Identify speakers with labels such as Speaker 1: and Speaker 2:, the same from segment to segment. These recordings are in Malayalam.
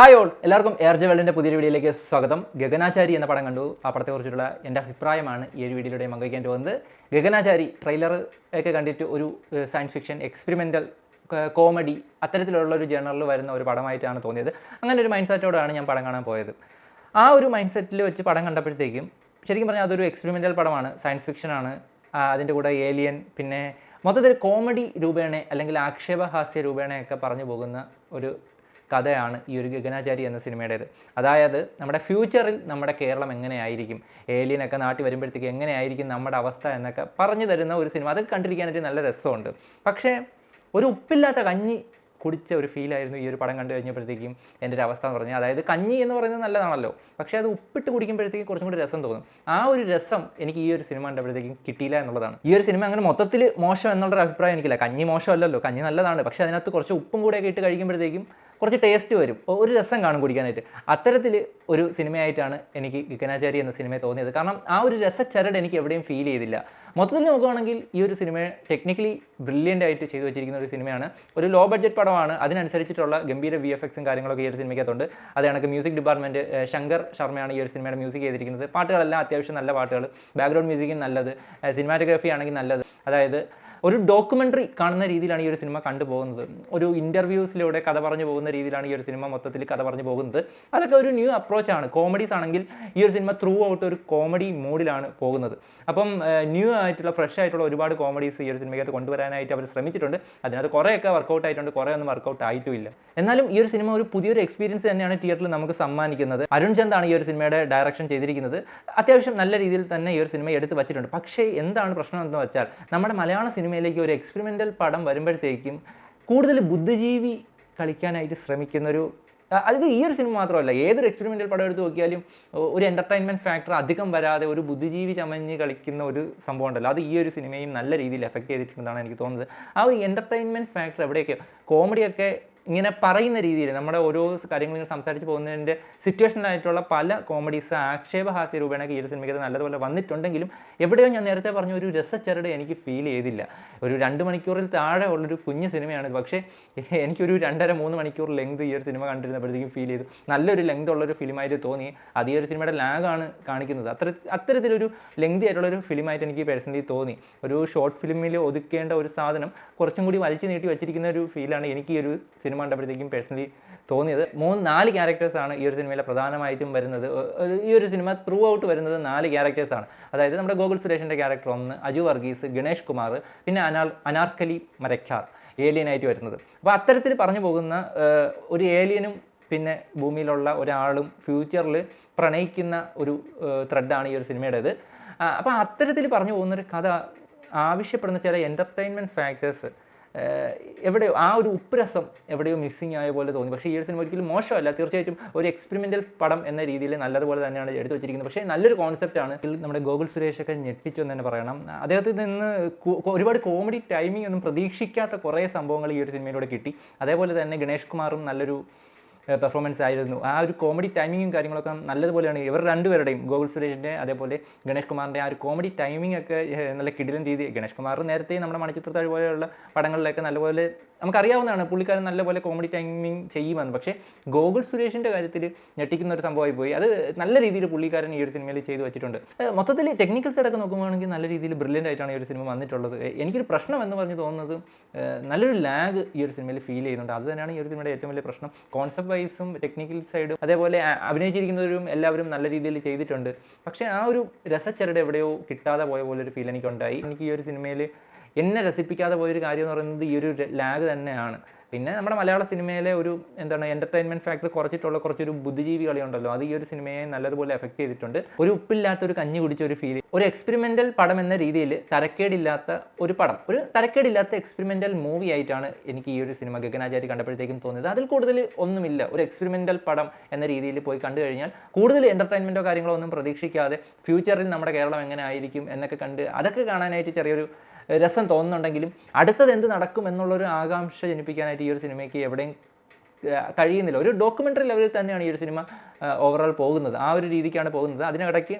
Speaker 1: ഹായ് ഓൾ, എല്ലാവർക്കും എയർജ വേൾഡിൻ്റെ പുതിയൊരു വീഡിയോയിലേക്ക് സ്വാഗതം. ഗഗനാചാരി എന്ന പടം കണ്ടു. ആ പടത്തെക്കുറിച്ചുള്ള എൻ്റെ അഭിപ്രായമാണ് ഈ ഒരു വീഡിയോയിലൂടെ പങ്കുവയ്ക്കാൻ പോകുന്നത്. ഗഗനാചാരി ട്രെയിലർ ഒക്കെ കണ്ടിട്ട് ഒരു സയൻസ് ഫിക്ഷൻ എക്സ്പെരിമെൻ്റൽ കോമഡി അത്തരത്തിലുള്ള ഒരു ജേണറിൽ വരുന്ന ഒരു പടമായിട്ടാണ് തോന്നിയത്. അങ്ങനെ ഒരു മൈൻഡ് സെറ്റോടാണ് ഞാൻ പടം കാണാൻ പോയത്. ആ ഒരു മൈൻഡ് സെറ്റിൽ വെച്ച് പടം കണ്ടപ്പോഴത്തേക്കും ശരിക്കും പറഞ്ഞാൽ അതൊരു എക്സ്പെരിമെൻ്റൽ പടമാണ്, സയൻസ് ഫിക്ഷനാണ്. അതിൻ്റെ കൂടെ ഏലിയൻ, പിന്നെ മൊത്തത്തിൽ കോമഡി രൂപേണ അല്ലെങ്കിൽ ആക്ഷേപഹാസ്യ രൂപേണയൊക്കെ പറഞ്ഞു പോകുന്ന ഒരു കഥയാണ് ഈ ഒരു ഗഗനാചാരി എന്ന സിനിമയുടേത്. അതായത് നമ്മുടെ ഫ്യൂച്ചറിൽ നമ്മുടെ കേരളം എങ്ങനെയായിരിക്കും, ഏലിയനൊക്കെ നാട്ടിൽ വരുമ്പോഴത്തേക്ക് എങ്ങനെയായിരിക്കും നമ്മുടെ അവസ്ഥ എന്നൊക്കെ പറഞ്ഞു തരുന്ന ഒരു സിനിമ. അതൊക്കെ കണ്ടിരിക്കാനായിട്ട് നല്ല രസമുണ്ട്. പക്ഷേ ഒരു ഉപ്പില്ലാത്ത കഞ്ഞി കുടിച്ച ഒരു ഫീലായിരുന്നു ഈ ഒരു പടം കണ്ടു കഴിഞ്ഞപ്പോഴത്തേക്കും എൻ്റെ ഒരു അവസ്ഥ എന്ന് പറഞ്ഞാൽ. അതായത് കഞ്ഞി എന്ന് പറയുന്നത് നല്ലതാണല്ലോ, പക്ഷേ അത് ഉപ്പിട്ട് കുടിക്കുമ്പോഴത്തേക്കും കുറച്ചും കൂടി രസം തോന്നും. ആ ഒരു രസം എനിക്ക് ഈ ഒരു സിനിമ കണ്ടപ്പോഴത്തേക്കും കിട്ടിയില്ല എന്നുള്ളതാണ്. ഈ ഒരു സിനിമ അങ്ങനെ മൊത്തത്തിൽ മോശം എന്നുള്ളൊരു അഭിപ്രായം എനിക്കില്ല. കഞ്ഞി മോശമല്ലല്ലോ, കഞ്ഞി നല്ലതാണ്. പക്ഷേ അതിനകത്ത് കുറച്ച് ഉപ്പും കൂടെയൊക്കെ ഇട്ട് കഴിക്കുമ്പോഴത്തേക്കും കുറച്ച് ടേസ്റ്റ് വരും, ഒരു രസം കാണും കുടിക്കാനായിട്ട്. അത്തരത്തിൽ ഒരു സിനിമയായിട്ടാണ് എനിക്ക് ഗഗനാചാരി എന്ന സിനിമയെ തോന്നിയത്. കാരണം ആ ഒരു രസച്ചരട് എനിക്ക് എവിടെയും ഫീൽ ചെയ്തില്ല. മൊത്തത്തിൽ നോക്കുകയാണെങ്കിൽ ഈ ഒരു സിനിമ ടെക്നിക്കലി ബ്രില്യൻ്റ് ആയിട്ട് ചെയ്തു വെച്ചിരിക്കുന്ന ഒരു സിനിമയാണ്. ഒരു ലോ ബഡ്ജറ്റ് പടമാണ്, അതിനനുസരിച്ചിട്ടുള്ള ഗംഭീര VFXും കാര്യങ്ങളൊക്കെ ഈ ഒരു സിനിമയ്ക്കകത്തുണ്ട്. അത് കണക്ക് മ്യൂസിക് ഡിപ്പാർട്ട്മെൻറ്റ് ശങ്കർ ശർമ്മയാണ് ഈ ഒരു സിനിമയുടെ മ്യൂസിക് ചെയ്തിരിക്കുന്നത്. പാട്ടുകളെല്ലാം അത്യാവശ്യം നല്ല പാട്ടുകൾ, ബാക്ക്ഗ്രൗണ്ട് മ്യൂസിക്കും നല്ലത്, സിനിമാറ്റോഗ്രാഫി ആണെങ്കിൽ നല്ലത്. അതായത് ഒരു ഡോക്യുമെൻ്ററി കാണുന്ന രീതിയിലാണ് ഈ ഒരു സിനിമ കണ്ടുപോകുന്നത്. ഒരു ഇൻ്റർവ്യൂസിലൂടെ കഥ പറഞ്ഞു പോകുന്ന രീതിയിലാണ് ഈ ഒരു സിനിമ മൊത്തത്തിൽ കഥ പറഞ്ഞു പോകുന്നത്. അതൊക്കെ ഒരു ന്യൂ അപ്രോച്ചാണ്. കോമഡീസ് ആണെങ്കിൽ ഈ ഒരു സിനിമ ത്രൂ ഔട്ട് ഒരു കോമഡി മൂഡിലാണ് പോകുന്നത്. അപ്പം ന്യൂ ആയിട്ടുള്ള ഫ്രഷ് ആയിട്ടുള്ള ഒരുപാട് കോമഡീസ് ഈ ഒരു സിനിമയ്ക്കകത്ത് കൊണ്ടുവരാനായിട്ട് അവർ ശ്രമിച്ചിട്ടുണ്ട്. അതിനകത്ത് കുറേയൊക്കെ വർക്കൗട്ട് ആയിട്ടുണ്ട്, കുറേ ഒന്നും വർക്കൗട്ട് ആയിട്ടുമില്ല. എന്നാലും ഈ ഒരു സിനിമ ഒരു പുതിയൊരു എക്സ്പീരിയൻസ് തന്നെയാണ് തിയേറ്ററിൽ നമുക്ക് സമ്മാനിക്കുന്നത്. അരുൺ ചന്ദാണ് ഈ ഒരു സിനിമയുടെ ഡയറക്ഷൻ ചെയ്തിരിക്കുന്നത്. അത്യാവശ്യം നല്ല രീതിയിൽ തന്നെ ഈ ഒരു സിനിമ എടുത്ത് വച്ചിട്ടുണ്ട്. പക്ഷേ എന്താണ് പ്രശ്നം എന്ന് വെച്ചാൽ, നമ്മുടെ മലയാള സിനിമയിലേക്ക് ഒരു എക്സ്പെരിമെൻ്റൽ പടം വരുമ്പോഴത്തേക്കും കൂടുതൽ ബുദ്ധിജീവി കളിക്കാനായിട്ട് ശ്രമിക്കുന്നൊരു, അത് ഈ ഒരു സിനിമ മാത്രമല്ല, ഏതൊരു എക്സ്പെരിമെൻ്റൽ പടം എടുത്ത് നോക്കിയാലും ഒരു എൻ്റർടൈൻമെൻറ്റ് ഫാക്ടർ അധികം വരാതെ ഒരു ബുദ്ധിജീവി ചമഞ്ഞ് കളിക്കുന്ന ഒരു സംഭവം ഉണ്ടല്ലോ, അത് ഈ ഒരു സിനിമയും നല്ല രീതിയിൽ എഫക്റ്റ് ചെയ്തിട്ടുണ്ടെന്നാണ് എനിക്ക് തോന്നുന്നത്. ആ ഒരു എൻ്റർടൈൻമെൻറ്റ് ഫാക്ടർ എവിടെയൊക്കെ കോമഡിയൊക്കെ ഇങ്ങനെ പറയുന്ന രീതിയിൽ നമ്മുടെ ഓരോ കാര്യങ്ങൾ സംസാരിച്ച് പോകുന്നതിൻ്റെ സിറ്റുവേഷനായിട്ടുള്ള പല കോമഡീസ് ആക്ഷേപഹാസ്യ രൂപേണയൊക്കെ ഈ ഒരു സിനിമയ്ക്ക് നല്ലതുപോലെ വന്നിട്ടുണ്ടെങ്കിലും എവിടെയോ ഞാൻ നേരത്തെ പറഞ്ഞ ഒരു രസച്ചരട് എനിക്ക് ഫീൽ ചെയ്തില്ല. ഒരു 2 മണിക്കൂറിൽ താഴെ ഉള്ളൊരു കുഞ്ഞു സിനിമയാണിത്. പക്ഷേ എനിക്കൊരു 2.5-3 മണിക്കൂർ ലെങ്ത് ഈ ഒരു സിനിമ കണ്ടിരുന്നപ്പോഴത്തേക്കും ഫീൽ ചെയ്തു. നല്ലൊരു ലെങ്ത് ഉള്ളൊരു ഫിലിമായിട്ട് തോന്നി. അത് ഈ ഒരു സിനിമയുടെ ലാഗാണ് കാണിക്കുന്നത്. അത്തരത്തിലൊരു ലെങ്തി ആയിട്ടുള്ളൊരു ഫിലിമായിട്ട് എനിക്ക് പേഴ്സണലി തോന്നി. ഒരു ഷോർട്ട് ഫിലിമിൽ ഒതുക്കേണ്ട ഒരു സാധനം കുറച്ചും കൂടി വലിച്ചു നീട്ടി വെച്ചിരിക്കുന്ന ഒരു ഫീലാണ് എനിക്ക് ഈ ഒരു സിനിമ കണ്ടപ്പോഴത്തേക്കും പേഴ്സണലി തോന്നിയത്. 3-4 ക്യാരക്ടേഴ്സാണ് ഈ ഒരു സിനിമയിലെ പ്രധാനമായിട്ടും വരുന്നത്. ഈ ഒരു സിനിമ ത്രൂ ഔട്ട് വരുന്നത് 4 ക്യാരക്ടേഴ്സാണ്. അതായത് നമ്മുടെ ഗോകുൽ സുരേഷിൻ്റെ ക്യാരക്ടർ 1, അജു വർഗീസ്, ഗണേഷ് കുമാർ, പിന്നെ അനാർക്കലി മരക്കാർ ഏലിയനായിട്ട് വരുന്നത്. അപ്പോൾ അത്തരത്തിൽ പറഞ്ഞു പോകുന്ന ഒരു ഏലിയനും പിന്നെ ഭൂമിയിലുള്ള ഒരാളും ഫ്യൂച്ചറിൽ പ്രണയിക്കുന്ന ഒരു ത്രെഡാണ് ഈ ഒരു സിനിമയുടേത്. അപ്പോൾ അത്തരത്തിൽ പറഞ്ഞു പോകുന്നൊരു കഥ ആവശ്യപ്പെടുന്ന ചില എൻ്റർടൈൻമെൻറ്റ് ഫാക്ടേഴ്സ് എവിടെയോ ആ ഒരു ഉപ്പുരസം എവിടെയോ മിസ്സിങ് ആയ പോലെ തോന്നി. പക്ഷേ ഈ ഒരു സിനിമ ഒരിക്കലും മോശമല്ല. തീർച്ചയായിട്ടും ഒരു എക്സ്പെരിമെൻ്റൽ പടം എന്ന രീതിയിൽ നല്ലതുപോലെ തന്നെയാണ് എടുത്തു വെച്ചിരിക്കുന്നത്. പക്ഷേ നല്ലൊരു കോൺസെപ്റ്റാണ്. നമ്മുടെ ഗോകുൽ സുരേഷൊക്കെ ഞെട്ടിച്ചു എന്ന് തന്നെ പറയണം. അദ്ദേഹത്തിൽ നിന്ന് ഒരുപാട് കോമഡി ടൈമിംഗ് ഒന്നും പ്രതീക്ഷിക്കാത്ത കുറേ സംഭവങ്ങൾ ഈ ഒരു സിനിമയിലൂടെ കിട്ടി. അതേപോലെ തന്നെ ഗണേഷ് കുമാറും നല്ലൊരു പെർഫോമൻസ് ആയിരുന്നു. ആ ഒരു കോമഡി ടൈമിങ്ങും കാര്യങ്ങളൊക്കെ നല്ലതുപോലെയാണ്. ഇവർ രണ്ടുപേരുടെയും, ഗോകുൽ സുരേഷിൻ്റെ അതേപോലെ ഗണേഷ് കുമാറിൻ്റെ ആ ഒരു കോമഡി ടൈമിംഗ് ഒക്കെ നല്ല കിടിലൻ രീതി. ഗണേഷ് കുമാർ നേരത്തെ നമ്മുടെ മണിച്ചിത്രത്താഴ് പോലെയുള്ള പടങ്ങളിലൊക്കെ നല്ലപോലെ നമുക്കറിയാവുന്നതാണ് പുള്ളിക്കാരൻ നല്ലപോലെ കോമഡി ടൈമിംഗ് ചെയ്യുമെന്ന്. പക്ഷേ ഗോകുൽ സുരേഷിൻ്റെ കാര്യത്തിൽ ഞെട്ടിക്കുന്ന ഒരു സംഭവമായി പോയി. അത് നല്ല രീതിയിൽ പുള്ളിക്കാരൻ ഈ ഒരു സിനിമയിൽ ചെയ്തു വെച്ചിട്ടുണ്ട്. മൊത്തത്തിൽ ടെക്നിക്കൽ സൈഡൊക്കെ നോക്കുവാണെങ്കിൽ നല്ല രീതിയിൽ ബ്രില്യൻ്റ് ആയിട്ടാണ് ഈ ഒരു സിനിമ വന്നിട്ടുള്ളത്. എനിക്കൊരു പ്രശ്നം എന്ന് പറഞ്ഞ് തോന്നുന്നത് നല്ലൊരു ലാഗ് ഈ ഒരു സിനിമയിൽ ഫീൽ ചെയ്യുന്നുണ്ട്. അത് തന്നെയാണ് ഈ ഒരു സിനിമയുടെ ഏറ്റവും വലിയ പ്രശ്നം. കോൺസെപ്റ്റ് വൈസും ടെക്നിക്കൽ സൈഡും അതേപോലെ അഭിനയിച്ചിരിക്കുന്നവരും എല്ലാവരും നല്ല രീതിയിൽ ചെയ്തിട്ടുണ്ട്. പക്ഷേ ആ ഒരു രസച്ചരട് എവിടെയോ കിട്ടാതെ പോയ പോലെ ഒരു ഫീൽ എനിക്കുണ്ടായി. എനിക്ക് ഈ ഒരു സിനിമയിൽ എന്നെ രസിപ്പിക്കാതെ പോയൊരു കാര്യം എന്ന് പറയുന്നത് ഈ ഒരു ലാഗ് തന്നെയാണ്. പിന്നെ നമ്മുടെ മലയാള സിനിമയിലെ ഒരു എൻ്റർടൈൻമെൻറ്റ് ഫാക്ടർ കുറച്ചിട്ടുള്ള കുറച്ചൊരു ബുദ്ധിജീവി കളിയുണ്ടല്ലോ, അത് ഈ ഒരു സിനിമയെ നല്ലതുപോലെ എഫക്റ്റ് ചെയ്തിട്ടുണ്ട്. ഒരു ഉപ്പില്ലാത്തൊരു കഞ്ഞി കുടിച്ച ഒരു ഫീൽ, ഒരു എക്സ്പെരിമെൻ്റൽ പടം എന്ന രീതിയിൽ തരക്കേടില്ലാത്ത ഒരു പടം, ഒരു തരക്കേടില്ലാത്ത എക്സ്പെരിമെൻ്റൽ മൂവി ആയിട്ടാണ് എനിക്ക് ഈ ഒരു സിനിമ ഗഗനാചാരി കണ്ടപ്പോഴത്തേക്കും തോന്നിയത്. അതിൽ കൂടുതൽ ഒന്നുമില്ല. ഒരു എക്സ്പെരിമെൻ്റൽ പടം എന്ന രീതിയിൽ പോയി കണ്ടു കഴിഞ്ഞാൽ കൂടുതൽ എൻ്റർടൈൻമെൻറ്റോ കാര്യങ്ങളോ ഒന്നും പ്രതീക്ഷിക്കാതെ ഫ്യൂച്ചറിൽ നമ്മുടെ കേരളം എങ്ങനെ ആയിരിക്കും എന്നൊക്കെ കണ്ട് അതൊക്കെ കാണാനായിട്ട് ചെറിയൊരു രസം തോന്നുന്നുണ്ടെങ്കിലും അടുത്തത് എന്ത് നടക്കും എന്നുള്ളൊരു ആകാംക്ഷ ജനിപ്പിക്കാനായിട്ട് ഈ ഒരു സിനിമയ്ക്ക് എവിടെയും കഴിയുന്നില്ല. ഒരു ഡോക്യുമെൻ്ററി ലെവലിൽ തന്നെയാണ് ഈ ഒരു സിനിമ ഓവറോൾ പോകുന്നത്. ആ ഒരു രീതിക്കാണ് പോകുന്നത്. അതിനിടയ്ക്ക്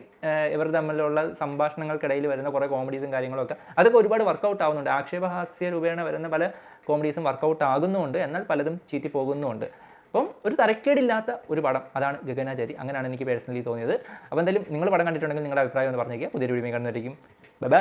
Speaker 1: ഇവർ തമ്മിലുള്ള സംഭാഷണങ്ങൾക്കിടയിൽ വരുന്ന കുറേ കോമഡീസും കാര്യങ്ങളൊക്കെ അതൊക്കെ ഒരുപാട് വർക്കൗട്ട് ആവുന്നുണ്ട്. ആക്ഷേപഹാസ്യ രൂപേണ വരുന്ന പല കോമഡീസും വർക്കൗട്ട് ആകുന്നുമുണ്ട്. എന്നാൽ പലതും ചീറ്റി പോകുന്നുമുണ്ട്. അപ്പം ഒരു തരക്കേടില്ലാത്ത ഒരു പടം, അതാണ് ഗഗനാചാരി. അങ്ങനെയാണ് എനിക്ക് പേഴ്സണലി തോന്നിയത്. അപ്പോൾ എന്തായാലും നിങ്ങൾ പടം കണ്ടിട്ടുണ്ടെങ്കിൽ നിങ്ങളുടെ അഭിപ്രായം ഒന്ന് പറഞ്ഞേക്കുക. പുതിയൊരു വീഡിയോ കാണുന്നതായിരിക്കും. Bye bye.